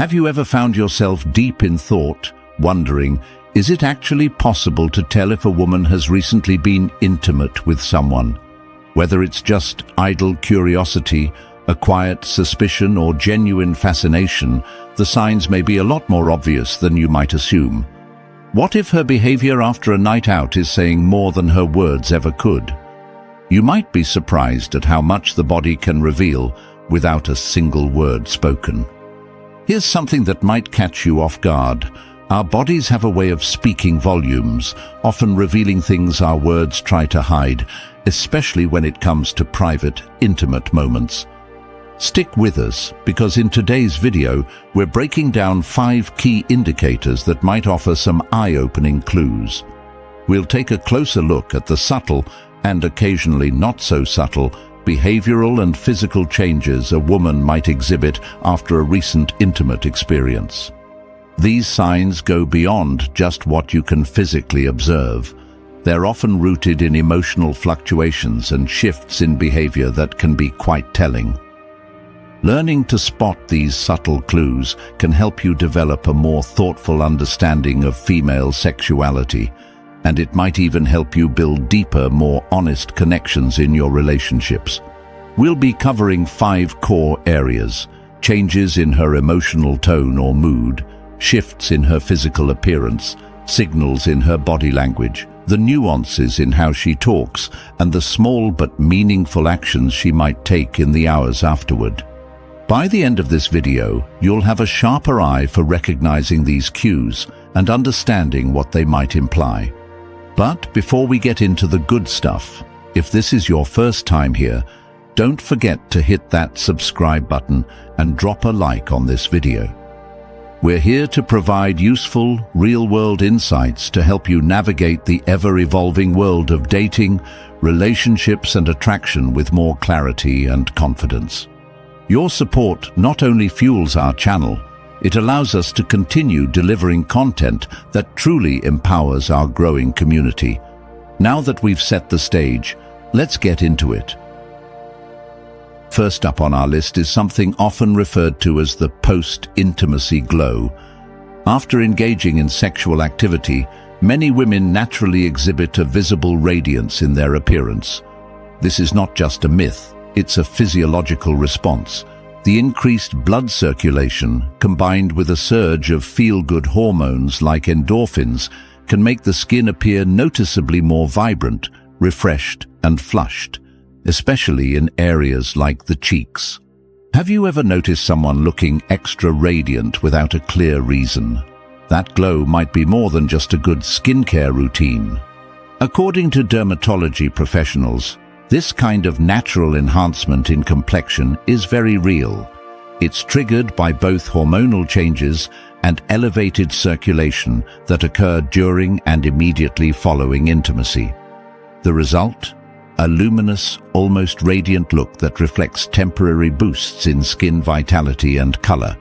Have you ever found yourself deep in thought, wondering, is it actually possible to tell if a woman has recently been intimate with someone? Whether it's just idle curiosity, a quiet suspicion, or genuine fascination, the signs may be a lot more obvious than you might assume. What if her behavior after a night out is saying more than her words ever could? You might be surprised at how much the body can reveal without a single word spoken. Here's something that might catch you off guard. Our bodies have a way of speaking volumes, often revealing things our words try to hide, especially when it comes to private, intimate moments. Stick with us, because in today's video, we're breaking down 5 key indicators that might offer some eye-opening clues. We'll take a closer look at the subtle, and occasionally not so subtle, behavioral and physical changes a woman might exhibit after a recent intimate experience. These signs go beyond just what you can physically observe. They're often rooted in emotional fluctuations and shifts in behavior that can be quite telling. Learning to spot these subtle clues can help you develop a more thoughtful understanding of female sexuality, and it might even help you build deeper, more honest connections in your relationships. We'll be covering 5 core areas: changes in her emotional tone or mood, shifts in her physical appearance, signals in her body language, the nuances in how she talks, and the small but meaningful actions she might take in the hours afterward. By the end of this video, you'll have a sharper eye for recognizing these cues and understanding what they might imply. But before we get into the good stuff, if this is your first time here, don't forget to hit that subscribe button and drop a like on this video. We're here to provide useful, real-world insights to help you navigate the ever-evolving world of dating, relationships, and attraction with more clarity and confidence. Your support not only fuels our channel, it allows us to continue delivering content that truly empowers our growing community. Now that we've set the stage, let's get into it. First up on our list is something often referred to as the post-intimacy glow. After engaging in sexual activity, many women naturally exhibit a visible radiance in their appearance. This is not just a myth, it's a physiological response. The increased blood circulation, combined with a surge of feel-good hormones like endorphins, can make the skin appear noticeably more vibrant, refreshed, and flushed, especially in areas like the cheeks. Have you ever noticed someone looking extra radiant without a clear reason? That glow might be more than just a good skincare routine. According to dermatology professionals, this kind of natural enhancement in complexion is very real. It's triggered by both hormonal changes and elevated circulation that occur during and immediately following intimacy. The result? A luminous, almost radiant look that reflects temporary boosts in skin vitality and color.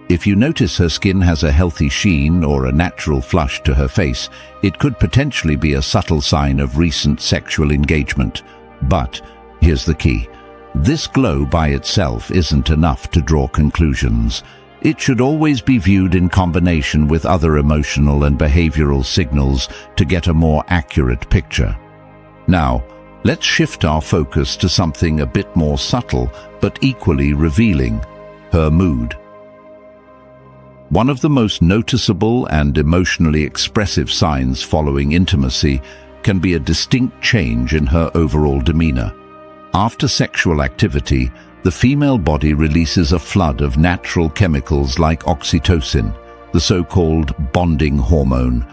If you notice her skin has a healthy sheen or a natural flush to her face, it could potentially be a subtle sign of recent sexual engagement. But here's the key. This glow by itself isn't enough to draw conclusions. It should always be viewed in combination with other emotional and behavioral signals to get a more accurate picture. Now, let's shift our focus to something a bit more subtle but equally revealing: her mood. One of the most noticeable and emotionally expressive signs following intimacy can be a distinct change in her overall demeanor. After sexual activity, the female body releases a flood of natural chemicals like oxytocin, the so-called bonding hormone,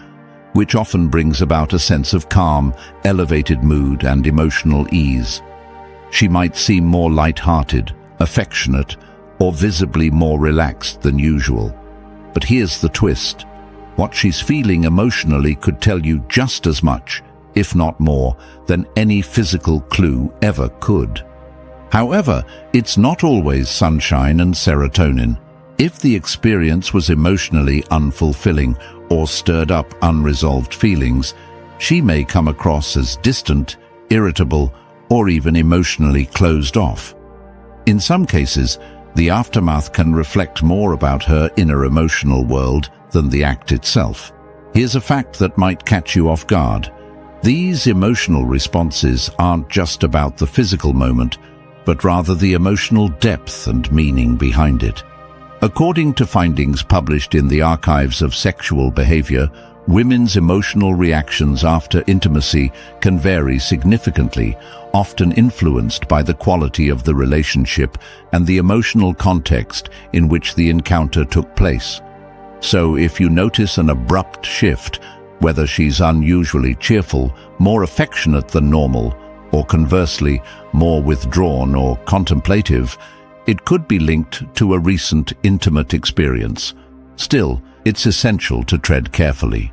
which often brings about a sense of calm, elevated mood, and emotional ease. She might seem more light-hearted, affectionate, or visibly more relaxed than usual. But here's the twist. What she's feeling emotionally could tell you just as much, if not more, than any physical clue ever could. However, it's not always sunshine and serotonin. If the experience was emotionally unfulfilling or stirred up unresolved feelings, she may come across as distant, irritable, or even emotionally closed off. In some cases, The aftermath can reflect more about her inner emotional world than the act itself. Here's a fact that might catch you off guard. These emotional responses aren't just about the physical moment, but rather the emotional depth and meaning behind it. According to findings published in the Archives of Sexual Behavior, women's emotional reactions after intimacy can vary significantly, often influenced by the quality of the relationship and the emotional context in which the encounter took place. So if you notice an abrupt shift, whether she's unusually cheerful, more affectionate than normal, or conversely, more withdrawn or contemplative, it could be linked to a recent intimate experience. Still, it's essential to tread carefully.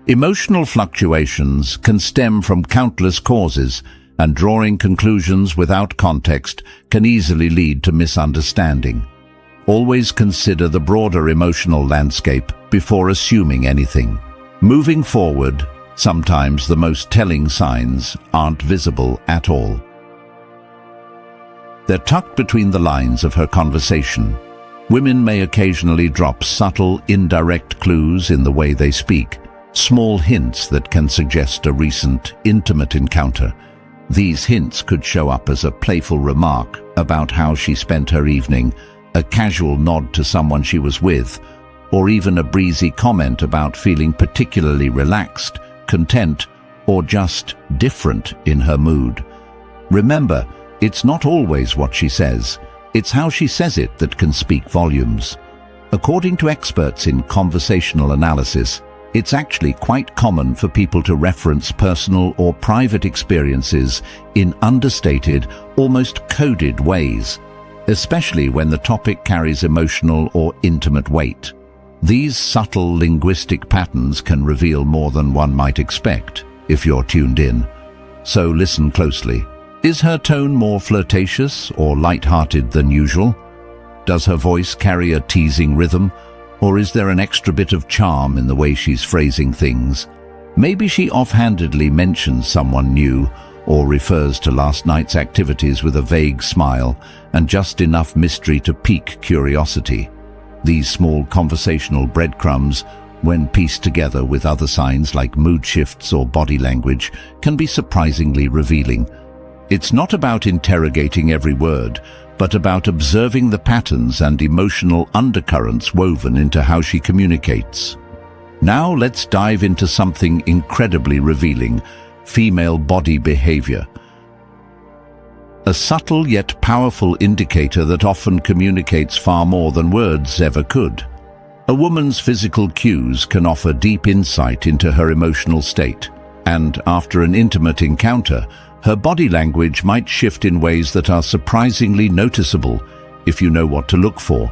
Emotional fluctuations can stem from countless causes, and drawing conclusions without context can easily lead to misunderstanding. Always consider the broader emotional landscape before assuming anything. Moving forward, sometimes the most telling signs aren't visible at all. They're tucked between the lines of her conversation. Women may occasionally drop subtle, indirect clues in the way they speak, small hints that can suggest a recent, intimate encounter. These hints could show up as a playful remark about how she spent her evening, a casual nod to someone she was with, or even a breezy comment about feeling particularly relaxed, content, or just different in her mood. Remember, it's not always what she says, it's how she says it that can speak volumes. According to experts in conversational analysis, it's actually quite common for people to reference personal or private experiences in understated, almost coded ways, especially when the topic carries emotional or intimate weight. These subtle linguistic patterns can reveal more than one might expect if you're tuned in. So listen closely. Is her tone more flirtatious or light-hearted than usual? Does her voice carry a teasing rhythm, or is there an extra bit of charm in the way she's phrasing things? Maybe she offhandedly mentions someone new or refers to last night's activities with a vague smile and just enough mystery to pique curiosity. These small conversational breadcrumbs, when pieced together with other signs like mood shifts or body language, can be surprisingly revealing. It's not about interrogating every word, but about observing the patterns and emotional undercurrents woven into how she communicates. Now let's dive into something incredibly revealing: female body behavior. A subtle yet powerful indicator that often communicates far more than words ever could. A woman's physical cues can offer deep insight into her emotional state, and after an intimate encounter, her body language might shift in ways that are surprisingly noticeable if you know what to look for.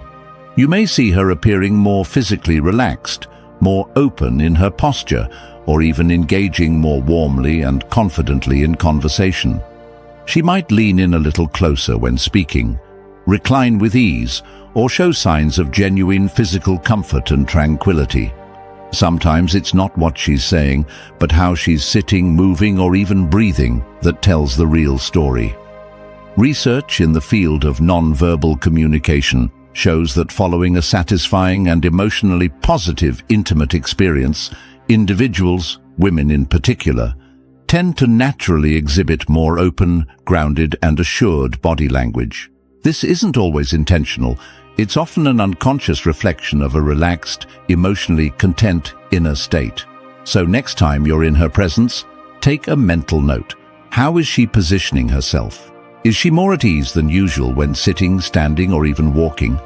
You may see her appearing more physically relaxed, more open in her posture, or even engaging more warmly and confidently in conversation. She might lean in a little closer when speaking, recline with ease, or show signs of genuine physical comfort and tranquility. Sometimes it's not what she's saying, but how she's sitting, moving, or even breathing that tells the real story. Research in the field of non-verbal communication shows that following a satisfying and emotionally positive intimate experience, individuals, women in particular, tend to naturally exhibit more open, grounded, and assured body language. This isn't always intentional. It's often an unconscious reflection of a relaxed, emotionally content inner state. So next time you're in her presence, take a mental note. How is she positioning herself? Is she more at ease than usual when sitting, standing, or even walking?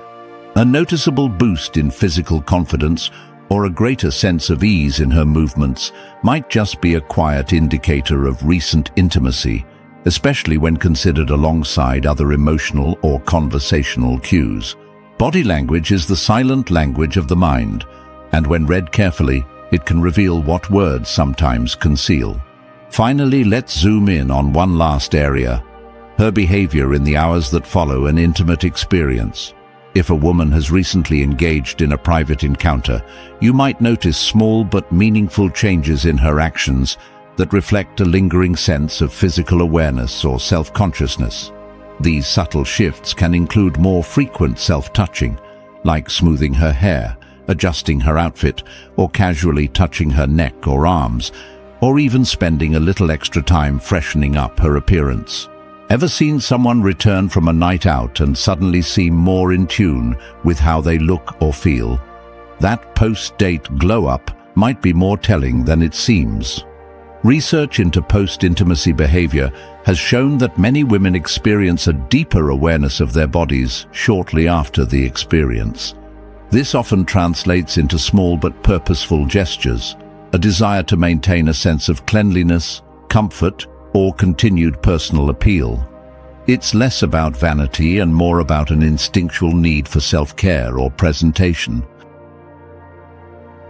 A noticeable boost in physical confidence or a greater sense of ease in her movements might just be a quiet indicator of recent intimacy, especially when considered alongside other emotional or conversational cues. Body language is the silent language of the mind, and when read carefully, it can reveal what words sometimes conceal. Finally, let's zoom in on one last area: her behavior in the hours that follow an intimate experience. If a woman has recently engaged in a private encounter, you might notice small but meaningful changes in her actions that reflect a lingering sense of physical awareness or self-consciousness. These subtle shifts can include more frequent self-touching, like smoothing her hair, adjusting her outfit, or casually touching her neck or arms, or even spending a little extra time freshening up her appearance. Ever seen someone return from a night out and suddenly seem more in tune with how they look or feel? That post-date glow-up might be more telling than it seems. Research into post-intimacy behavior has shown that many women experience a deeper awareness of their bodies shortly after the experience. This often translates into small but purposeful gestures, a desire to maintain a sense of cleanliness, comfort, or continued personal appeal. It's less about vanity and more about an instinctual need for self-care or presentation.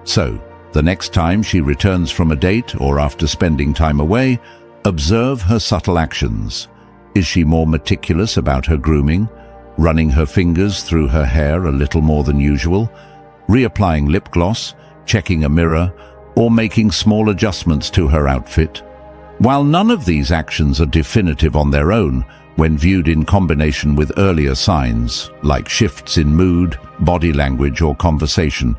So, the next time she returns from a date or after spending time away, observe her subtle actions. Is she more meticulous about her grooming, running her fingers through her hair a little more than usual, reapplying lip gloss, checking a mirror, or making small adjustments to her outfit? While none of these actions are definitive on their own, when viewed in combination with earlier signs, like shifts in mood, body language, or conversation,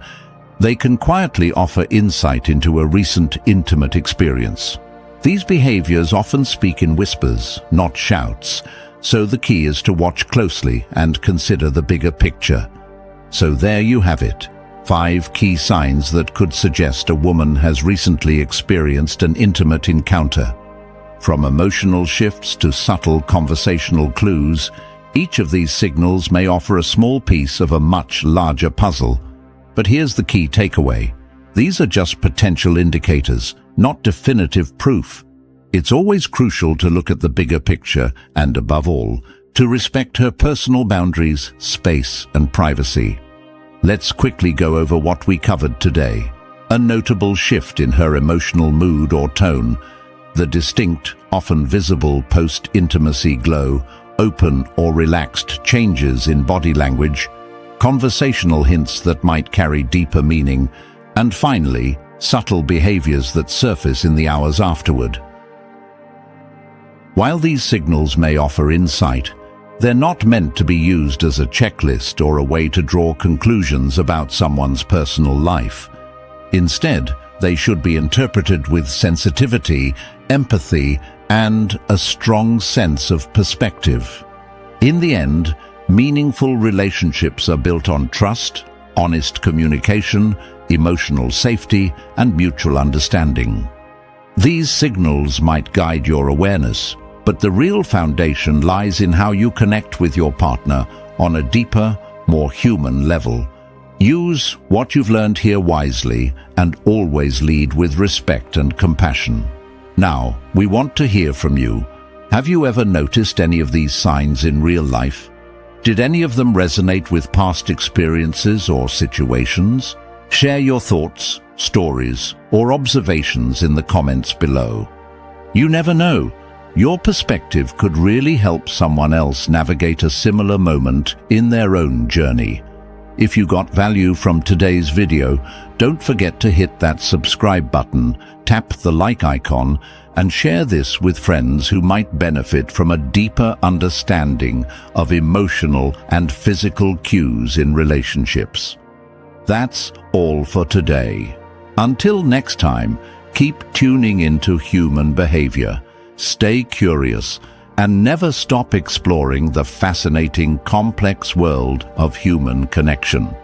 they can quietly offer insight into a recent intimate experience. These behaviors often speak in whispers, not shouts, so the key is to watch closely and consider the bigger picture. So there you have it, 5 key signs that could suggest a woman has recently experienced an intimate encounter. From emotional shifts to subtle conversational clues, each of these signals may offer a small piece of a much larger puzzle. But here's the key takeaway. These are just potential indicators, not definitive proof. It's always crucial to look at the bigger picture and, above all, to respect her personal boundaries, space, and privacy. Let's quickly go over what we covered today. A notable shift in her emotional mood or tone, the distinct, often visible post-intimacy glow, open or relaxed changes in body language, conversational hints that might carry deeper meaning, and finally, subtle behaviors that surface in the hours afterward. While these signals may offer insight, they're not meant to be used as a checklist or a way to draw conclusions about someone's personal life. Instead, they should be interpreted with sensitivity, empathy, and a strong sense of perspective. In the end, meaningful relationships are built on trust, honest communication, emotional safety, and mutual understanding. These signals might guide your awareness, but the real foundation lies in how you connect with your partner on a deeper, more human level. Use what you've learned here wisely and always lead with respect and compassion. Now, we want to hear from you. Have you ever noticed any of these signs in real life? Did any of them resonate with past experiences or situations? Share your thoughts, stories, or observations in the comments below. You never know. Your perspective could really help someone else navigate a similar moment in their own journey. If you got value from today's video, don't forget to hit that subscribe button, tap the like icon, and share this with friends who might benefit from a deeper understanding of emotional and physical cues in relationships. That's all for today. Until next time, keep tuning into human behavior. Stay curious and never stop exploring the fascinating, complex world of human connection.